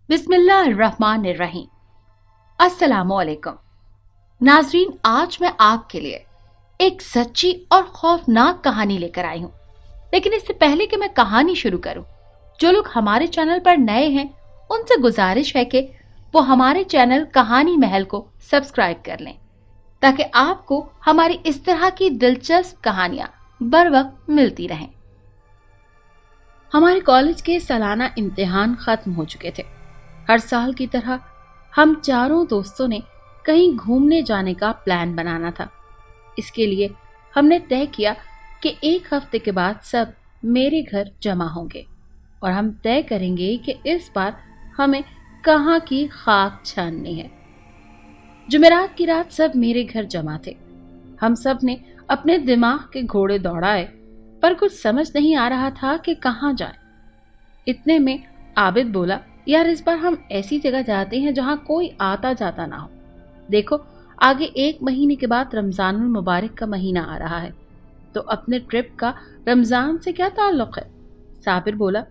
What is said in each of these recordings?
बिस्मिल्लाहिर्रहमानिर्रहीम। अस्सलामुअलैकुम नाजरीन, आज मैं आपके लिए एक सच्ची और खौफनाक कहानी लेकर आई हूँ। लेकिन इससे पहले कि मैं कहानी शुरू करूँ, जो लोग हमारे चैनल पर नए हैं उनसे गुजारिश है कि वो हमारे चैनल कहानी महल को सब्सक्राइब कर लें, ताकि आपको हमारी इस तरह की दिलचस्प कहानियां बर वक्त मिलती रहें। हमारे कॉलेज के सालाना इम्तिहान खत्म हो चुके थे। हर साल की तरह हम चारों दोस्तों ने कहीं घूमने जाने का प्लान बनाना था। इसके लिए हमने तय किया कि एक हफ्ते के बाद सब मेरे घर जमा होंगे और हम तय करेंगे कि इस बार हमें कहाँ की खाक छाननी है। जुमेरात की रात सब मेरे घर जमा थे। हम सब ने अपने दिमाग के घोड़े दौड़ाए, पर कुछ समझ नहीं आ रहा था कि कहाँ जाए। इतने में आबिद बोला, यार इस बार हम ऐसी जगह जाते हैं जहां कोई आता जाता ना हो। देखो, आगे 1 महीने के बाद रमजानुल मुबारक का महीना आ रहा है, तो अपने ट्रिप का रमजान से क्या ताल्लुक है? साबिर बोला।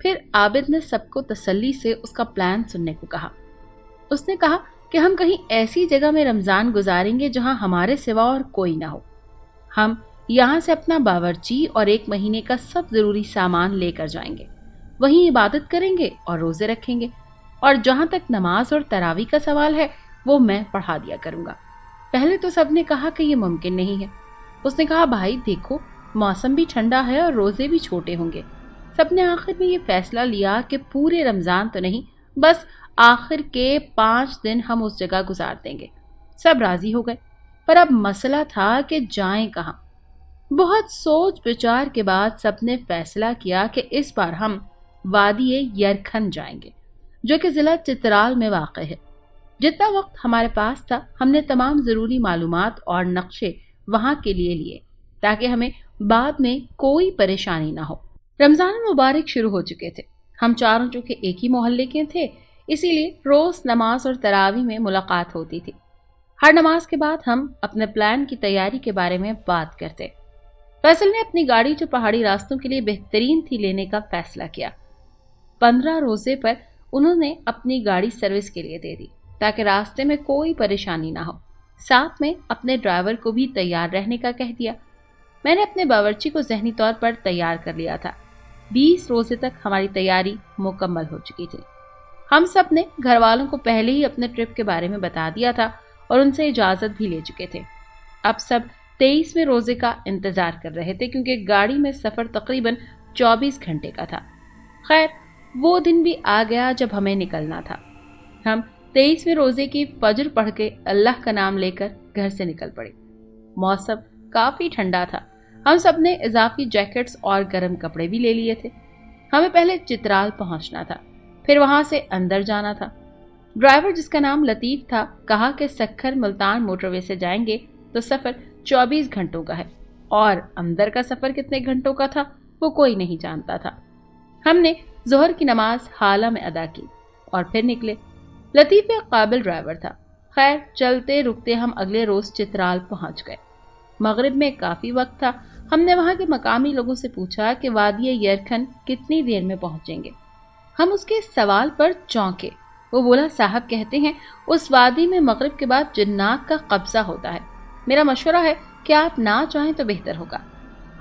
फिर आबिद ने सबको तसल्ली से उसका प्लान सुनने को कहा। उसने कहा कि हम कहीं ऐसी जगह में रमजान गुजारेंगे जहां हमारे सिवा और कोई ना हो। हम यहाँ से अपना बावर्ची और 1 महीने का सब जरूरी सामान लेकर जाएंगे। वहीं इबादत करेंगे और रोजे रखेंगे, और जहां तक नमाज और तरावी का सवाल है वो मैं पढ़ा दिया करूंगा। पहले तो सबने कहा कि ये मुमकिन नहीं है। उसने कहा, भाई देखो, मौसम भी ठंडा है और रोजे भी छोटे होंगे। सबने आखिर में ये फैसला लिया कि पूरे रमजान तो नहीं, बस आखिर के 5 दिन हम उस जगह गुजार देंगे। सब राजी हो गए, पर अब मसला था कि जाएं कहाँ। बहुत सोच विचार के बाद सबने फैसला किया कि इस बार हम वादी यरखन जाएंगे, जो कि जिला चित्राल में वाक़ है। जितना वक्त हमारे पास था, हमने तमाम जरूरी मालूमात और नक्शे वहां के लिए ताकि हमें बाद में कोई परेशानी ना हो। रमजान मुबारक शुरू हो चुके थे। हम चारों चूंकि एक ही मोहल्ले के थे, इसीलिए रोज नमाज और तरावी में मुलाकात होती थी। हर नमाज के बाद हम अपने प्लान की तैयारी के बारे में बात करते। फैसल ने अपनी गाड़ी, जो पहाड़ी रास्तों के लिए बेहतरीन थी, लेने का फैसला किया। 15 रोजे पर उन्होंने अपनी गाड़ी सर्विस के लिए दे दी, ताकि रास्ते में कोई परेशानी ना हो। साथ में अपने ड्राइवर को भी तैयार रहने का कह दिया। मैंने अपने बावर्ची को ज़हनी तौर पर तैयार कर लिया था। 20 रोजे तक हमारी तैयारी मुकम्मल हो चुकी थी। हम सब ने घर वालों को पहले ही अपने ट्रिप के बारे में बता दिया था और उनसे इजाज़त भी ले चुके थे। अब सब 23वें रोजे का इंतज़ार कर रहे थे, क्योंकि गाड़ी में सफ़र तकरीबन 24 घंटे का था। खैर, वो दिन भी आ गया जब हमें निकलना था। हम 23वें रोजे की फजर पढ़ के अल्लाह का नाम लेकर घर से निकल पड़े। मौसम काफ़ी ठंडा था। हम सब ने इजाफी जैकेट्स और गर्म कपड़े भी ले लिए थे। हमें पहले चित्राल पहुंचना था, फिर वहां से अंदर जाना था। ड्राइवर, जिसका नाम लतीफ़ था, कहा कि सक्खर मुल्तान मोटरवे से जाएंगे तो सफ़र 24 घंटों का है, और अंदर का सफ़र कितने घंटों का था वो कोई नहीं जानता था। हमने जोहर की नमाज हाला में अदा की और फिर निकले। लतीफ़ एक काबिल ड्राइवर था। खैर, चलते रुकते हम अगले रोज़ चित्राल पहुंच गए। मगरिब में काफ़ी वक्त था। हमने वहाँ के मकामी लोगों से पूछा कि वादी यरखन कितनी देर में पहुँचेंगे। हम उसके सवाल पर चौंके। वो बोला, साहब कहते हैं उस वादी में मगरिब के बाद जिन्नात का कब्जा होता है। मेरा मशवरा है कि आप ना चाहें तो बेहतर होगा।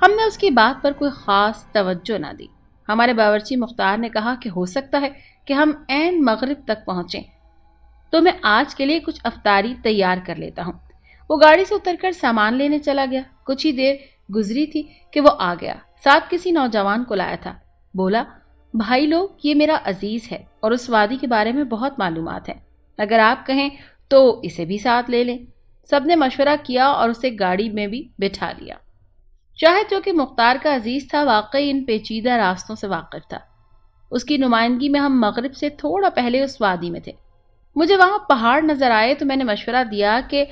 हमने उसकी बात पर कोई ख़ास तवज्जो ना दी। हमारे बावर्ची मुख्तार ने कहा कि हो सकता है कि हम ऐन मगरिब तक पहुँचें, तो मैं आज के लिए कुछ अफ्तारी तैयार कर लेता हूँ। वो गाड़ी से उतरकर सामान लेने चला गया। कुछ ही देर गुजरी थी कि वो आ गया। साथ किसी नौजवान को लाया था। बोला, भाई लोग, ये मेरा अजीज है और उस वादी के बारे में बहुत मालूमात है। अगर आप कहें तो इसे भी साथ ले लें। सबने मशवरा किया और उसे गाड़ी में भी बिठा लिया। शाहिद, जो कि मुख्तार का अजीज था, वाकई इन पेचीदा रास्तों से वाकिफ था। उसकी नुमाइंदगी में हम मगरिब से थोड़ा पहले उस वादी में थे। मुझे वहाँ पहाड़ नजर आए तो मैंने मशवरा दिया कि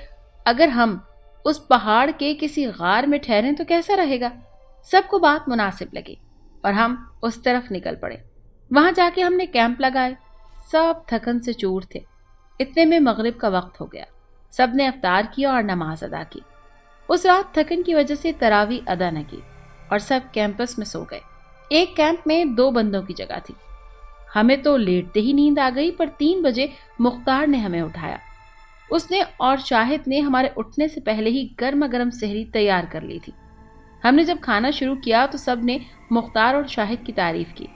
अगर हम उस पहाड़ के किसी गार में ठहरें तो कैसा रहेगा। सबको बात मुनासिब लगी और हम उस तरफ निकल पड़े। वहां जाके हमने कैंप लगाए। सब थकन से चूर थे। इतने में मगरिब का वक्त हो गया। सबने अफ्तार किया और नमाज अदा की। उस रात थकन की वजह से तरावी अदा न की और सब कैंपस में सो गए। एक कैंप में 2 बंदों की जगह थी। हमें तो लेटते ही नींद आ गई, पर 3 बजे मुख्तार ने हमें उठाया। उसने और शाहिद ने हमारे उठने से पहले ही गर्मा गर्म सहरी तैयार कर ली थी। हमने जब खाना शुरू किया तो सब ने मुख्तार और शाहिद की तारीफ की।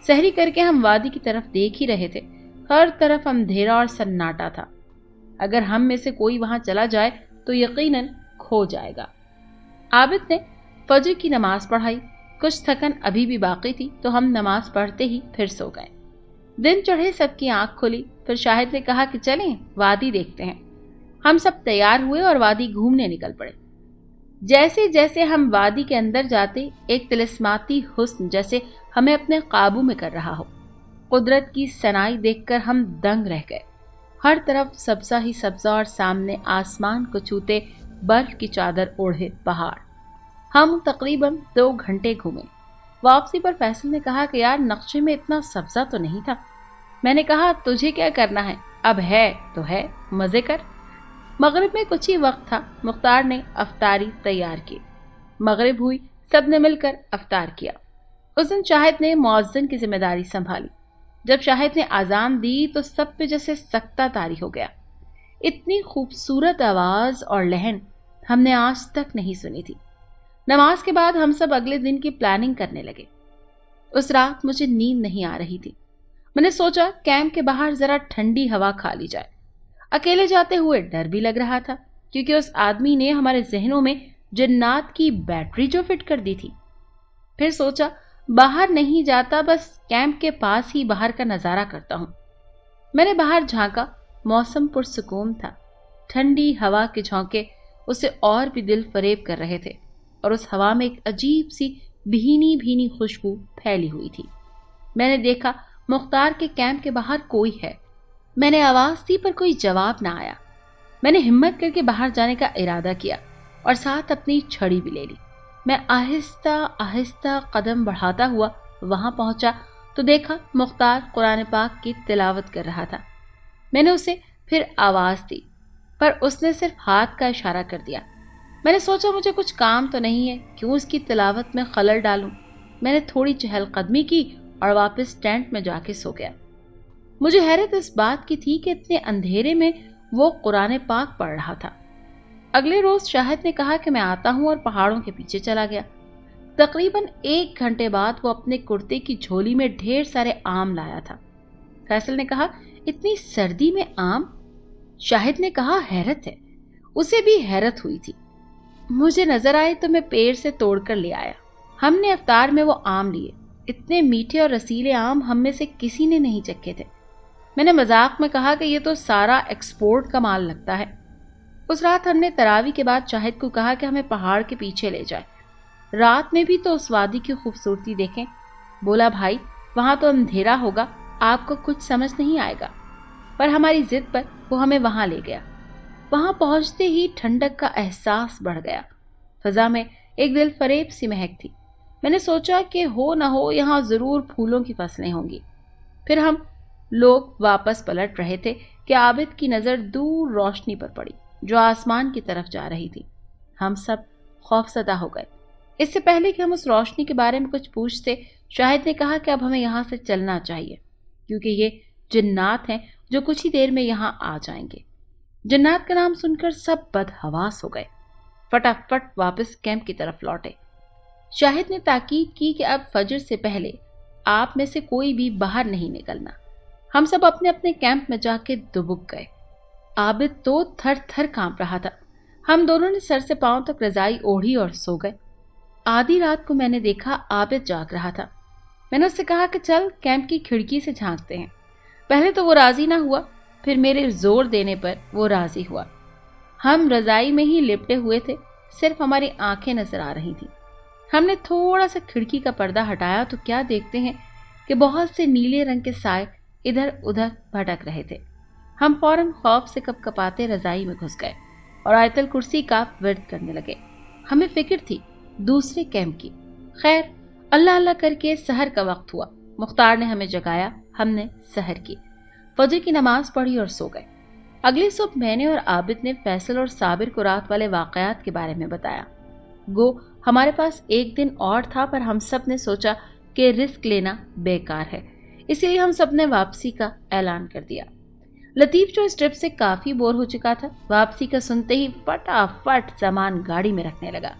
सहरी करके हम वादी की तरफ देख ही रहे थे। हर तरफ अंधेरा और सन्नाटा था। अगर हम में से कोई वहां चला जाए तो यकीनन खो जाएगा। आबिद ने फजर की नमाज पढ़ाई। कुछ थकन अभी भी बाकी थी तो हम नमाज पढ़ते ही फिर सो गए। दिन चढ़े सबकी आंख खुली। फिर शाहिद ने कहा कि चलें वादी देखते हैं। हम सब तैयार हुए और वादी घूमने निकल पड़े। जैसे जैसे हम वादी के अंदर जाते, एक तिलिस्माती हुस्न जैसे हमें अपने काबू में कर रहा हो। कुदरत की सनाई देखकर हम दंग रह गए। हर तरफ सब्जा ही सब्जा और सामने आसमान को छूते बर्फ की चादर ओढ़े पहाड़। हम तकरीबन 2 घंटे घूमे। वापसी पर फैसल ने कहा कि यार नक्शे में इतना सब्जा तो नहीं था। मैंने कहा तुझे क्या करना है, अब है तो है, मजे कर। मगरिब में कुछ ही वक्त था। मुख्तार ने अफ्तारी तैयार की। मगरिब हुई, सब ने मिलकर अफ्तार किया। उस दिन शाहिद ने मुअज्जिन की जिम्मेदारी संभाली। जब शाहिद ने आजान दी तो सब पे जैसे सख्ता तारी हो गया। इतनी खूबसूरत आवाज और लहन हमने आज तक नहीं सुनी थी। नमाज के बाद हम सब अगले दिन की प्लानिंग करने लगे। उस रात मुझे नींद नहीं आ रही थी। मैंने सोचा कैंप के बाहर जरा ठंडी हवा खा ली जाए। अकेले जाते हुए डर भी लग रहा था, क्योंकि उस आदमी ने हमारे जहनों में जन्नात की बैटरी जो फिट कर दी थी। फिर सोचा बाहर नहीं जाता, बस कैंप के पास ही बाहर का नजारा करता हूं। मैंने बाहर झांका। मौसम पुरसुकून था। ठंडी हवा के झोंके उसे और भी दिल फरेब कर रहे थे और उस हवा में एक अजीब सी भीनी भीनी खुशबू फैली हुई थी। मैंने देखा मुख्तार के कैंप के बाहर कोई है। मैंने आवाज दी पर कोई जवाब ना आया। मैंने हिम्मत करके बाहर जाने का इरादा किया और साथ अपनी छड़ी भी ले ली। मैं आहिस्ता आहिस्ता कदम बढ़ाता हुआ वहां पहुंचा तो देखा मुख्तार कुरान पाक की तिलावत कर रहा था। मैंने उसे फिर आवाज दी पर उसने सिर्फ हाथ का इशारा कर दिया। मैंने सोचा मुझे कुछ काम तो नहीं है, क्यों उसकी तिलावत में खलल डालूं। मैंने थोड़ी चहलकदमी की और वापस टेंट में जाके सो गया। मुझे हैरत इस बात की थी कि इतने अंधेरे में वो कुरान पाक पढ़ रहा था। अगले रोज शाहिद ने कहा कि मैं आता हूं और पहाड़ों के पीछे चला गया। तकरीबन 1 घंटे बाद वो अपने कुर्ते की झोली में ढेर सारे आम लाया था। फैसल ने कहा इतनी सर्दी में आम? शाहिद ने कहा हैरत है। उसे भी हैरत हुई थी। मुझे नजर आए तो मैं पेड़ से तोड़कर ले आया। हमने अफ्तार में वो आम लिए। इतने मीठे और रसीले आम हम में से किसी ने नहीं चखे थे। मैंने मजाक में कहा कि ये तो सारा एक्सपोर्ट का माल लगता है। उस रात हमने तरावी के बाद शाहिद को कहा कि हमें पहाड़ के पीछे ले जाए। रात में भी तो उस वादी की खूबसूरती देखें। बोला भाई वहां तो अंधेरा होगा, आपको कुछ समझ नहीं आएगा। पर हमारी जिद पर वो हमें वहां ले गया। वहां पहुंचते ही ठंडक का एहसास बढ़ गया। फजा में एक दिल फरेब सी महक थी। मैंने सोचा कि हो न हो यहाँ जरूर फूलों की फसलें होंगी। फिर हम लोग वापस पलट रहे थे कि आबिद की नज़र दूर रोशनी पर पड़ी जो आसमान की तरफ जा रही थी। हम सब खौफजदा हो गए। इससे पहले कि हम उस रोशनी के बारे में कुछ पूछते, शाहिद ने कहा कि अब हमें यहाँ से चलना चाहिए, क्योंकि ये जन्नात हैं जो कुछ ही देर में यहाँ आ जाएंगे। जन्नात का नाम सुनकर सब बदहवास हो गए। फटाफट वापस कैंप की तरफ लौटे। शाहिद ने ताकीद की कि अब फजर से पहले आप में से कोई भी बाहर नहीं निकलना। हम सब अपने अपने कैंप में जाके दुबक गए। आबिद तो थर थर कांप रहा था। हम दोनों ने सर से पांव तक रजाई ओढ़ी और सो गए। आधी रात को मैंने देखा आबिद जाग रहा था। मैंने उससे कहा कि चल कैंप की खिड़की से झांकते हैं। पहले तो वो राजी ना हुआ, फिर मेरे जोर देने पर वो राजी हुआ। हम रजाई में ही लिपटे हुए थे, सिर्फ हमारी आंखें नजर आ रही थी। हमने थोड़ा सा खिड़की का पर्दा हटाया तो क्या देखते हैं कि बहुत से नीले रंग के साए इधर उधर भटक रहे थे। हम फौरन खौफ से कपकपाते रजाई में घुस गए और आयतल कुर्सी का विर्द करने लगे। हमें फिक्र थी दूसरे कैंप की। खैर अल्लाह अल्लाह करके सहर का वक्त हुआ। मुख्तार ने हमें जगाया। हमने सहर की, फजर की नमाज पढ़ी और सो गए। अगली सुबह मैंने और आबिद ने फैसल और साबिर को रात वाले वाकयात के बारे में बताया। गो हमारे पास एक दिन और था, पर हम सब ने सोचा कि रिस्क लेना बेकार है, اسی لیے ہم سب نے واپسی کا اعلان کر دیا۔ لطیف جو اس ٹرپ سے کافی بور ہو چکا تھا، واپسی کا سنتے ہی فٹافٹ سامان گاڑی میں رکھنے لگا۔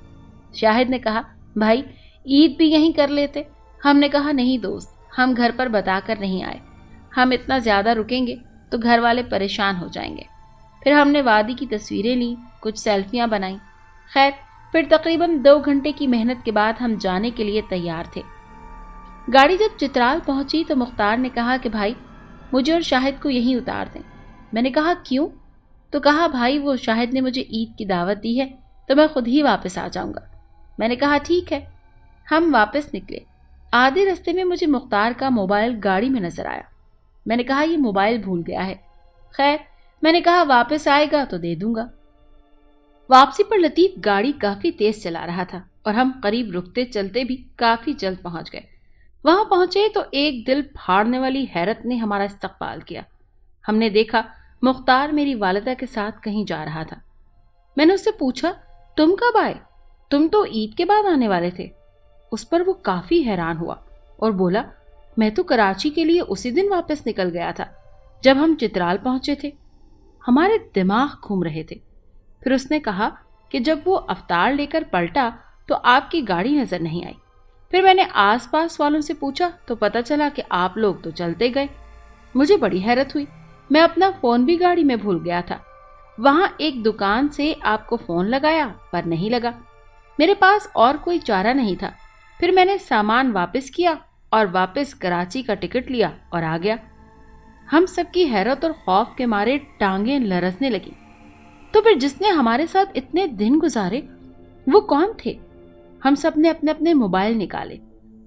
شاہد نے کہا، بھائی عید بھی یہیں کر لیتے۔ ہم نے کہا، نہیں دوست، ہم گھر پر بتا کر نہیں آئے، ہم اتنا زیادہ رکیں گے تو گھر والے پریشان ہو جائیں گے۔ پھر ہم نے وادی کی تصویریں لیں، کچھ سیلفیاں بنائیں۔ خیر، پھر تقریباً 2 گھنٹے کی محنت کے بعد ہم جانے کے لیے تیار تھے۔ گاڑی جب چترال پہنچی تو مختار نے کہا کہ بھائی مجھے اور شاہد کو یہیں اتار دیں۔ میں نے کہا کیوں؟ تو کہا بھائی وہ شاہد نے مجھے عید کی دعوت دی ہے تو میں خود ہی واپس آ جاؤں گا۔ میں نے کہا ٹھیک ہے۔ ہم واپس نکلے۔ آدھے رستے میں مجھے مختار کا موبائل گاڑی میں نظر آیا۔ میں نے کہا یہ موبائل بھول گیا ہے۔ خیر، میں نے کہا واپس آئے گا تو دے دوں گا۔ واپسی پر لطیف گاڑی کافی تیز چلا رہا تھا اور ہم قریب رکتے چلتے بھی کافی جلد پہنچ گئے۔ وہاں پہنچے تو ایک دل پھاڑنے والی حیرت نے ہمارا استقبال کیا۔ ہم نے دیکھا مختار میری والدہ کے ساتھ کہیں جا رہا تھا۔ میں نے اس سے پوچھا، تم کب آئے؟ تم تو عید کے بعد آنے والے تھے۔ اس پر وہ کافی حیران ہوا اور بولا، میں تو کراچی کے لیے اسی دن واپس نکل گیا تھا جب ہم چترال پہنچے تھے۔ ہمارے دماغ گھوم رہے تھے۔ پھر اس نے کہا کہ جب وہ افطار لے کر پلٹا تو آپ کی گاڑی نظر نہیں آئی۔ پھر میں نے آس پاس والوں سے پوچھا تو پتہ چلا کہ آپ لوگ تو چلتے گئے۔ مجھے بڑی حیرت ہوئی، میں اپنا فون بھی گاڑی میں بھول گیا تھا۔ وہاں ایک دکان سے آپ کو فون لگایا پر نہیں لگا۔ میرے پاس اور کوئی چارہ نہیں تھا۔ پھر میں نے سامان واپس کیا اور واپس کراچی کا ٹکٹ لیا اور آ گیا۔ ہم سب کی حیرت اور خوف کے مارے ٹانگیں لرزنے لگی۔ تو پھر جس نے ہمارے ساتھ اتنے دن گزارے وہ کون تھے؟ ہم سب نے اپنے اپنے موبائل نکالے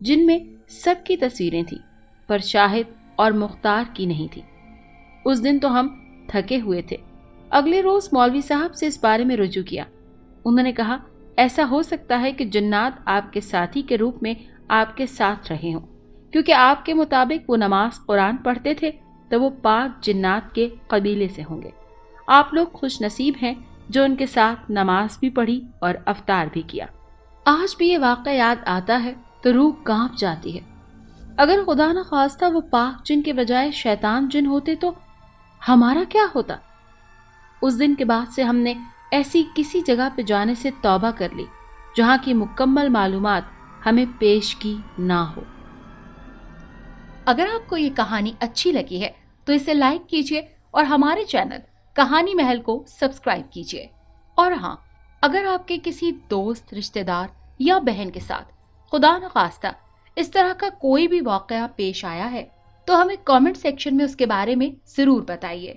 جن میں سب کی تصویریں تھیں پر شاہد اور مختار کی نہیں تھی۔ اس دن تو ہم تھکے ہوئے تھے۔ اگلے روز مولوی صاحب سے اس بارے میں رجوع کیا۔ انہوں نے کہا ایسا ہو سکتا ہے کہ جنات آپ کے ساتھی کے روپ میں آپ کے ساتھ رہے ہوں، کیونکہ آپ کے مطابق وہ نماز قرآن پڑھتے تھے تو وہ پاک جنات کے قبیلے سے ہوں گے۔ آپ لوگ خوش نصیب ہیں جو ان کے ساتھ نماز بھی پڑھی اور افطار بھی کیا۔ آج بھی یہ واقعہ یاد آتا ہے تو روح کانپ جاتی ہے۔ اگر خدا نہ خواستہ وہ پاک جن کے بجائے شیطان جن ہوتے تو ہمارا کیا ہوتا؟ اس دن کے بعد سے ہم نے ایسی کسی جگہ پہ جانے سے توبہ کر لی جہاں کی مکمل معلومات ہمیں پیش کی نہ ہو۔ اگر آپ کو یہ کہانی اچھی لگی ہے تو اسے لائک کیجیے اور ہمارے چینل کہانی محل کو سبسکرائب کیجیے۔ اور ہاں، اگر آپ کے کسی دوست، رشتہ دار یا بہن کے ساتھ خدا نخواستہ اس طرح کا کوئی بھی واقعہ پیش آیا ہے تو ہمیں کامنٹ سیکشن میں اس کے بارے میں ضرور بتائیے۔